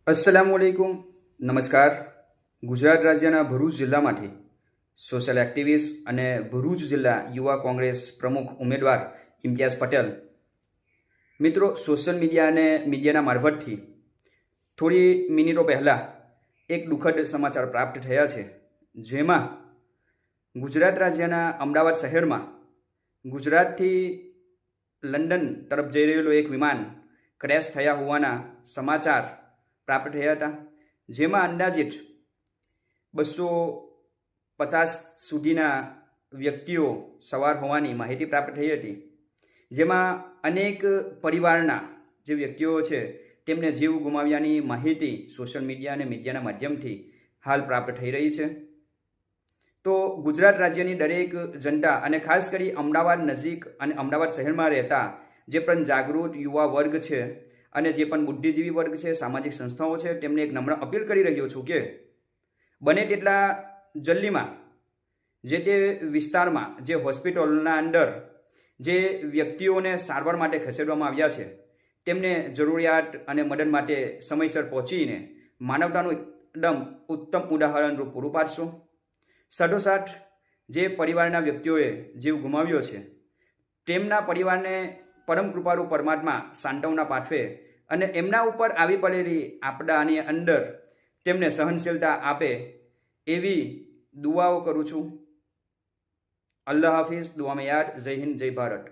અસલામુઅલૈકુમ. નમસ્કાર. ગુજરાત રાજ્યના ભરૂચ જિલ્લામાંથી સોશિયલ એક્ટિવિસ્ટ અને ભરૂચ જિલ્લા યુવા કોંગ્રેસ પ્રમુખ ઉમેદવાર ઇમ્તિયાઝ પટેલ. મિત્રો, સોશિયલ મીડિયા અને મીડિયાના મારફતથી થોડી મિનિટો પહેલાં એક દુઃખદ સમાચાર પ્રાપ્ત થયા છે, જેમાં ગુજરાત રાજ્યના અમદાવાદ શહેરમાં ગુજરાતથી લંડન તરફ જઈ રહેલું એક વિમાન ક્રેશ થયા હોવાના સમાચાર પ્રાપ્ત થયા હતા, જેમાં અંદાજિત 250 સુધીના વ્યક્તિઓ સવાર હોવાની માહિતી પ્રાપ્ત થઈ હતી, જેમાં અનેક પરિવારના જે વ્યક્તિઓ છે તેમને જીવ ગુમાવ્યાની માહિતી સોશિયલ મીડિયા અને મીડિયાના માધ્યમથી હાલ પ્રાપ્ત થઈ રહી છે. તો ગુજરાત રાજ્યની દરેક જનતા અને ખાસ કરી અમદાવાદ નજીક અને અમદાવાદ શહેરમાં રહેતા જે પણ જાગૃત યુવા વર્ગ છે અને જે પણ બુદ્ધિજીવી વર્ગ છે, સામાજિક સંસ્થાઓ છે, તેમને એક નમ્ર અપીલ કરી રહ્યો છું કે બને તેટલા જલ્દીમાં જે તે વિસ્તારમાં જે હોસ્પિટલના અંદર જે વ્યક્તિઓને સારવાર માટે ખસેડવામાં આવ્યા છે તેમને જરૂરિયાત અને મદદ માટે સમયસર પહોંચીને માનવતાનું એકદમ ઉત્તમ ઉદાહરણરૂપ પૂરું પાડશું. સાથોસાથ જે પરિવારના વ્યક્તિઓએ જીવ ગુમાવ્યો છે તેમના પરિવારને પરમ કૃપાળુ પરમાત્મા સાંત્વના પાઠવે અને એમના ઉપર આવી પડેલી આપદાની અંદર તેમને સહનશીલતા આપે એવી દુઆઓ કરું છું. અલ્લાહ હાફિઝ. દુઆમાં યાદ. જય હિન્દ, જય ભારત.